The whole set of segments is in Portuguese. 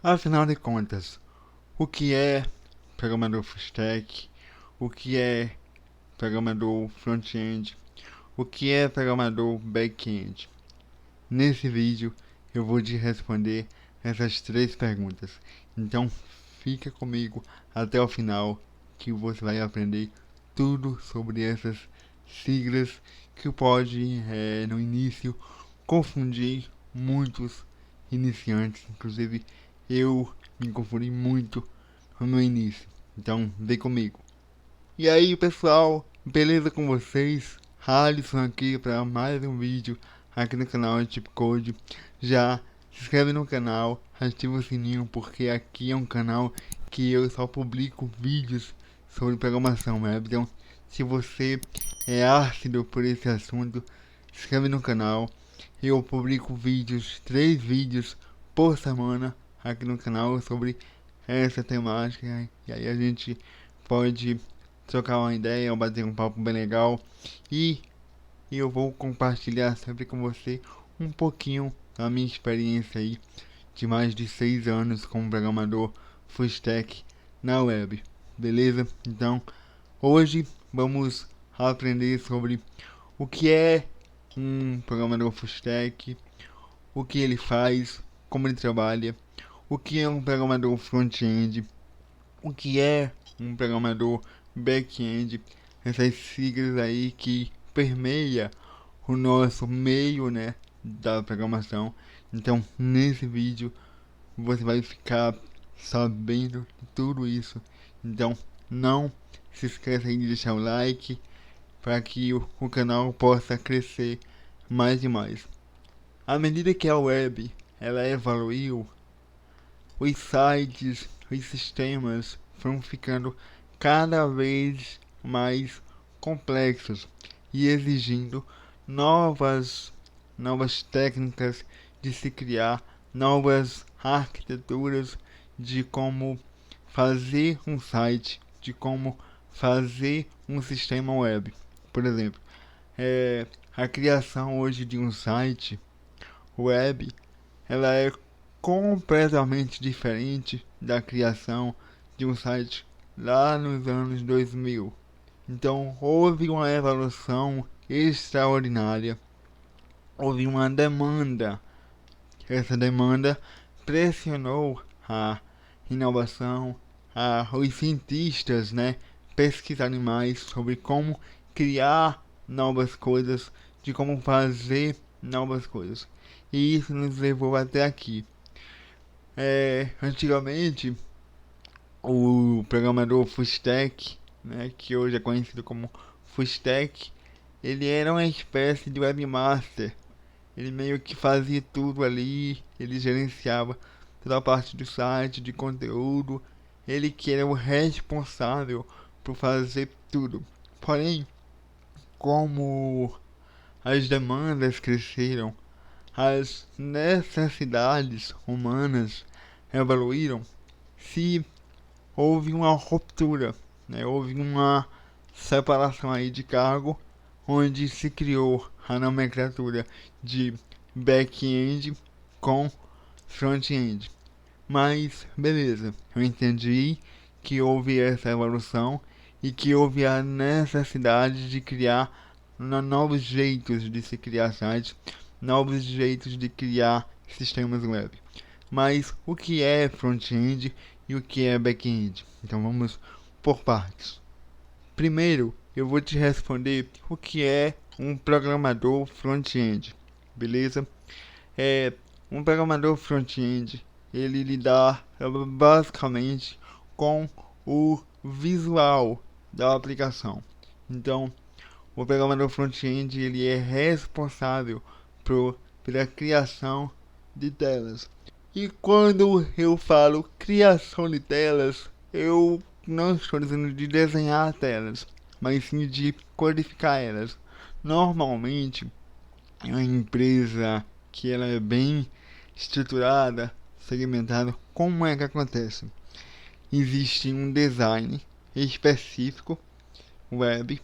Afinal de contas, o que é programador full stack? O que é programador front-end? O que é programador back-end? Nesse vídeo eu vou te responder essas três perguntas. Então fica comigo até o final que você vai aprender tudo sobre essas siglas que pode no início confundir muitos iniciantes. Inclusive eu me confundi muito no início. Então vem comigo. E aí pessoal, beleza com vocês? Alisson aqui para mais um vídeo aqui no canal Chip Code. Já se inscreve no canal, ativa o sininho porque aqui é um canal que eu só publico vídeos sobre programação web. Então se você é ácido por esse assunto, se inscreve no canal. Eu publico vídeos, 3 vídeos por semana aqui no canal sobre essa temática. E aí a gente pode trocar uma ideia, bater um papo bem legal. E eu vou compartilhar sempre com você um pouquinho da minha experiência aí de mais de 6 anos como programador full stack na web. Beleza? Então, hoje vamos aprender sobre o que é um programador full stack, o que ele faz, como ele trabalha, o que é um programador front-end, o que é um programador back-end, essas siglas aí que permeia o nosso meio, né, da programação. Então, nesse vídeo você vai ficar sabendo de tudo isso. Então, não se esqueça aí de deixar o like para que o canal possa crescer mais e mais. À medida que a web ela evoluiu, os sites, os sistemas foram ficando cada vez mais complexos e exigindo novas técnicas de se criar, novas arquiteturas de como fazer um site, de como fazer um sistema web. Por exemplo, a criação hoje de um site web, ela é completamente diferente da criação de um site lá nos anos 2000. Então houve uma evolução extraordinária, houve uma demanda. Essa demanda pressionou a inovação, os cientistas, né, pesquisarem mais sobre como criar novas coisas, de como fazer novas coisas. E isso nos levou até aqui. Antigamente, o programador full stack, né, que hoje é conhecido como full stack, ele era uma espécie de webmaster. Ele meio que fazia tudo ali, ele gerenciava toda a parte do site, de conteúdo, ele que era o responsável por fazer tudo. Porém, como as demandas cresceram, as necessidades humanas evoluíram, se houve uma ruptura, né? Houve uma separação aí de cargo, onde se criou a nomenclatura de back-end com front-end. Mas beleza, eu entendi que houve essa evolução e que houve a necessidade de criar novos jeitos de se criar sites, novos jeitos de criar sistemas web. Mas o que é front-end e o que é back-end? Então vamos por partes. Primeiro, eu vou te responder o que é um programador front-end, beleza? Um programador front-end, ele lida basicamente com o visual da aplicação. Então, o programador front-end ele é responsável pela criação de telas. E quando eu falo criação de telas, eu não estou dizendo de desenhar telas, mas sim de codificar elas. Normalmente, é uma empresa que ela é bem estruturada, segmentada, como é que acontece? Existe um design específico web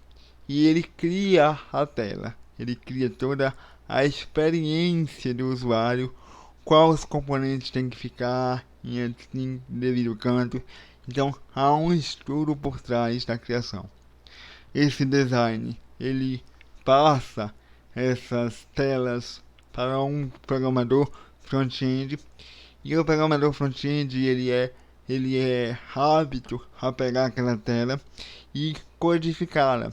e ele cria a tela, ele cria toda a experiência do usuário, quais componentes tem que ficar, em devido canto. Então há um estudo por trás da criação. Esse design, ele passa essas telas para um programador front-end, e o programador front-end ele é hábito a pegar aquela tela e codificá-la,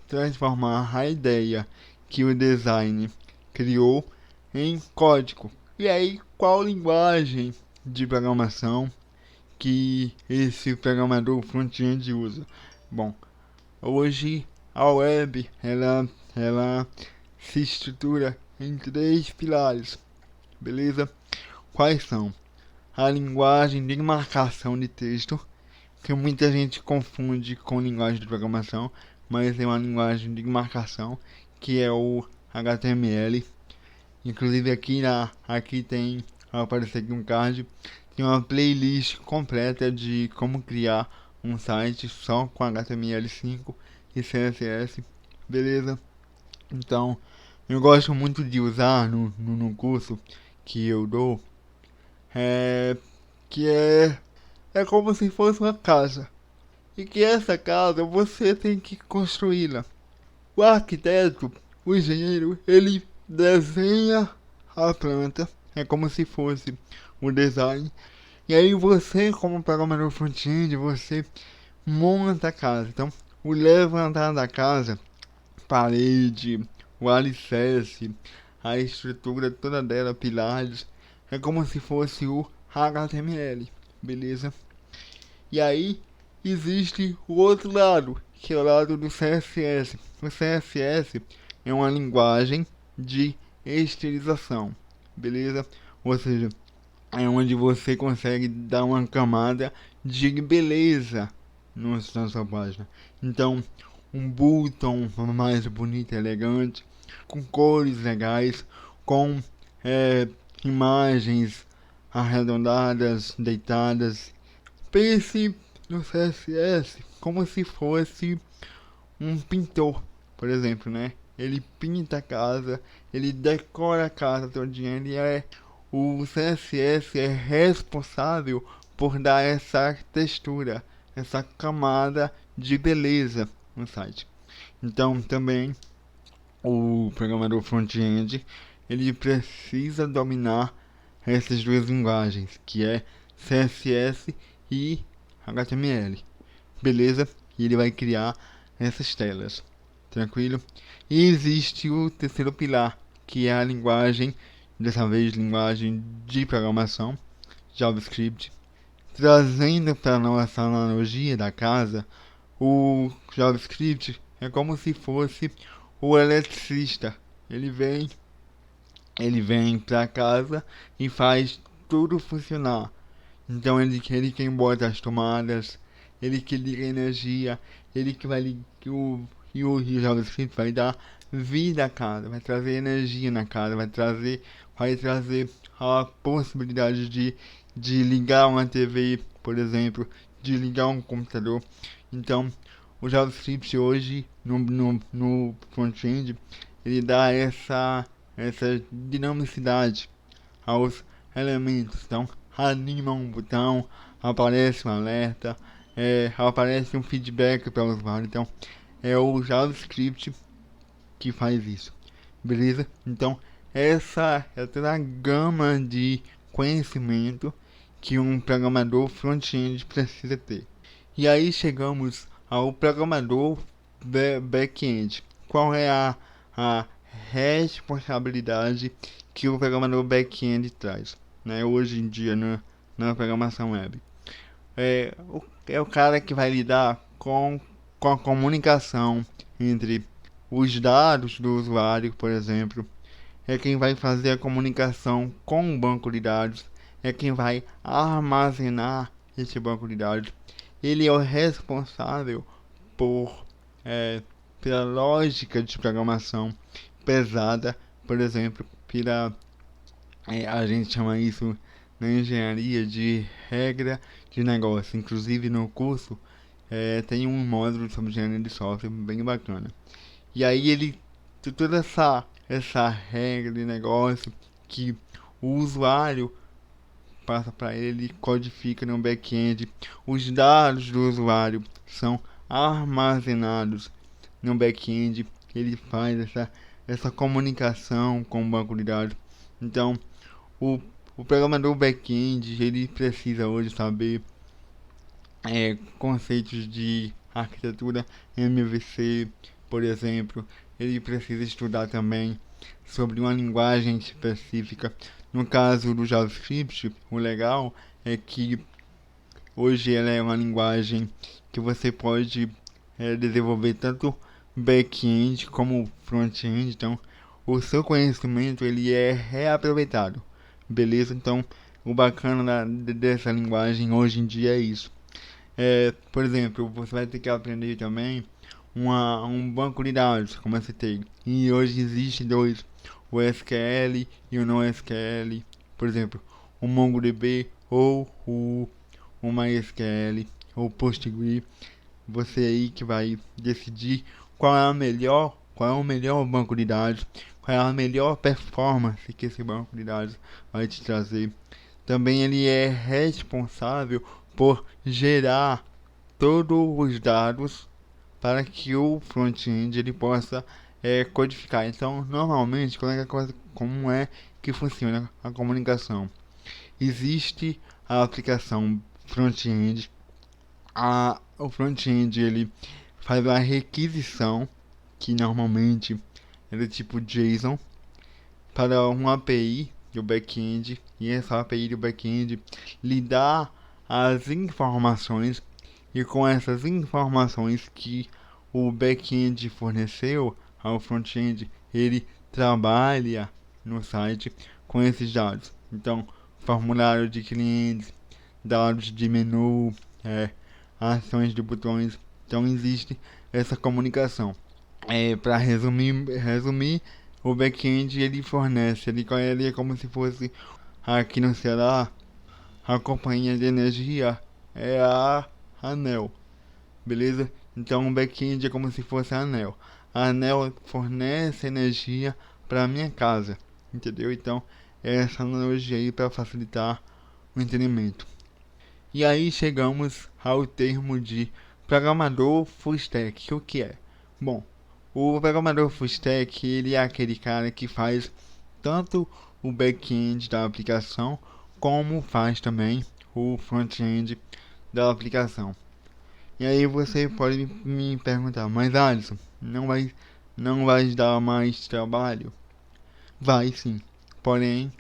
transformar a ideia que o design criou em código. E aí, qual linguagem de programação que esse programador front-end usa? Bom, hoje a web ela se estrutura em três pilares, beleza? Quais são? A linguagem de marcação de texto, que muita gente confunde com linguagem de programação, mas é uma linguagem de marcação, que é o HTML. Inclusive aqui tem, vai aparecer aqui um card, tem uma playlist completa de como criar um site só com HTML5 e CSS, beleza? Então, eu gosto muito de usar no curso que eu dou, é, que é como se fosse uma casa. E que essa casa você tem que construí-la. O arquiteto, o engenheiro, ele desenha a planta, é como se fosse o design. E aí você, como programador front-end, você monta a casa. Então, o levantar da casa, parede, o alicerce, a estrutura toda dela, pilares, é como se fosse o HTML, beleza? E aí existe o outro lado, que é o lado do CSS. O CSS é uma linguagem de estilização, beleza? Ou seja, é onde você consegue dar uma camada de beleza na sua página. Então, um bottom mais bonito e elegante, com cores legais, com imagens arredondadas, deitadas. Pense no CSS como se fosse um pintor, por exemplo, né? Ele pinta a casa, ele decora a casa todinha, o CSS é responsável por dar essa textura, essa camada de beleza no site. Então, também o programador front-end, ele precisa dominar essas duas linguagens, que é CSS e HTML, beleza? E ele vai criar essas telas, tranquilo? E existe o terceiro pilar, que é a linguagem, dessa vez linguagem de programação, JavaScript. Trazendo para nossa analogia da casa, o JavaScript é como se fosse o eletricista. Ele vem, ele vem para casa e faz tudo funcionar. Então ele quem bota as tomadas, ele que liga a energia, ele que vai ligar o JavaScript vai dar vida à casa, vai trazer energia na casa, vai trazer a possibilidade de ligar uma TV, por exemplo, de ligar um computador. Então, o JavaScript hoje no front-end ele dá essa dinamicidade aos elementos. Então, anima um botão, aparece um alerta, aparece um feedback para o usuário. Então, é o JavaScript que faz isso, beleza? Então, essa é toda a gama de conhecimento que um programador front-end precisa ter. E aí chegamos ao programador back-end. Qual é a responsabilidade que o programador back-end traz, né, hoje em dia na programação web? É o cara que vai lidar com a comunicação entre os dados do usuário, por exemplo. É quem vai fazer a comunicação com o banco de dados. É quem vai armazenar esse banco de dados. Ele é o responsável por pela lógica de programação pesada, por exemplo, a gente chama isso na engenharia de regra de negócio. Inclusive no curso tem um módulo sobre engenharia de software bem bacana. E aí ele toda essa regra de negócio que o usuário passa para ele, ele codifica no back-end. Os dados do usuário são armazenados no back-end. Ele faz essa comunicação com o banco de dados. Então, o, o programador back-end, ele precisa hoje saber conceitos de arquitetura MVC, por exemplo. Ele precisa estudar também sobre uma linguagem específica. No caso do JavaScript, o legal é que hoje ela é uma linguagem que você pode desenvolver tanto back-end como front-end. Então, o seu conhecimento ele é reaproveitado, beleza? Então, o bacana dessa linguagem hoje em dia é isso. Por exemplo, você vai ter que aprender também um banco de dados, como eu citei. E hoje existem dois, o SQL e o NoSQL. Por exemplo, o MongoDB ou o MySQL ou Postgre. Você aí que vai decidir qual é o melhor banco de dados, qual é a melhor performance que esse banco de dados vai te trazer. Também ele é responsável por gerar todos os dados para que o front-end ele possa codificar. Então, normalmente, como é que funciona a comunicação? Existe a aplicação front-end. O front-end ele faz uma requisição que normalmente é do tipo JSON para uma API do back-end, e essa API do back-end lhe dá as informações, e com essas informações que o back-end forneceu ao front-end, ele trabalha no site com esses dados. Então, formulário de clientes, dados de menu, ações de botões. Então existe essa comunicação. Para resumir, o back-end ele fornece, ele é como se fosse aqui no Ceará, a companhia de energia é a ANEEL, beleza? Então o back-end é como se fosse a ANEEL. A ANEEL fornece energia para minha casa, entendeu? Então é essa analogia aí para facilitar o entendimento. E aí chegamos ao termo de programador full stack. O que é? Bom, o programador full stack ele é aquele cara que faz tanto o back-end da aplicação como faz também o front-end da aplicação. E aí você pode me perguntar, mas Alisson, não vai dar mais trabalho? Vai sim, porém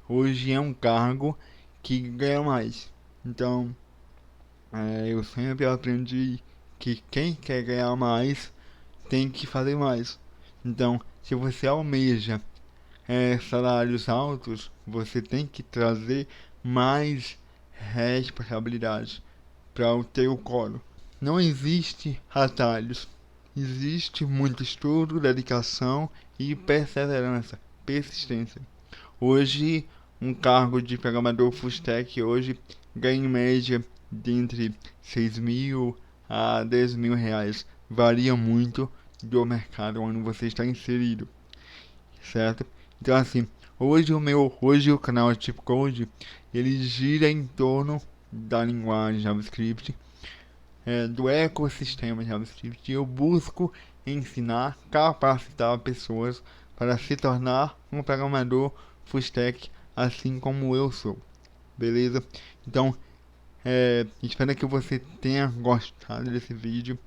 hoje é um cargo que ganha mais. Então, eu sempre aprendi que quem quer ganhar mais tem que fazer mais. Então, se você almeja salários altos, você tem que trazer mais responsabilidade para o teu colo. Não existe atalhos. Existe muito estudo, dedicação e perseverança, persistência. Hoje, um cargo de programador full stack hoje ganha em média de entre 6 mil a 10 mil reais. Varia muito do mercado onde você está inserido, certo? Então assim, hoje o canal Tipo Code, ele gira em torno da linguagem JavaScript, do ecossistema JavaScript. Eu busco ensinar, capacitar pessoas para se tornar um programador full stack, assim como eu sou, beleza? Então, espero que você tenha gostado desse vídeo.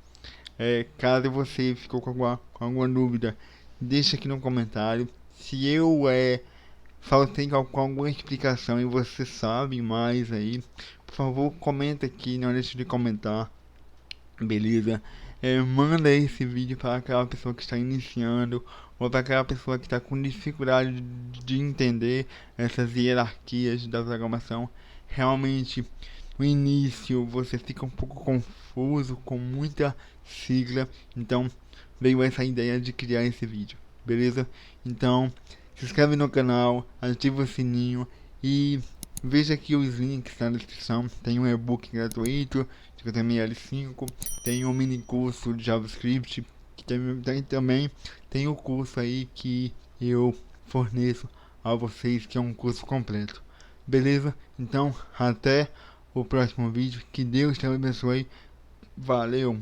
Caso você ficou com alguma dúvida, deixa aqui no comentário. Se eu faltei com alguma explicação e você sabe mais aí, por favor, comenta aqui, não deixe de comentar, beleza? Manda esse vídeo para aquela pessoa que está iniciando ou para aquela pessoa que está com dificuldade de entender essas hierarquias da programação. Realmente, no início você fica um pouco confuso com muita sigla, então veio essa ideia de criar esse vídeo, beleza? Então se inscreve no canal, ativa o sininho e veja aqui os links na descrição. Tem um e-book gratuito de HTML5, tem um mini curso de JavaScript, que também tem o curso aí que eu forneço a vocês, que é um curso completo, Beleza? Então, até o próximo vídeo. Que Deus te abençoe. Valeu!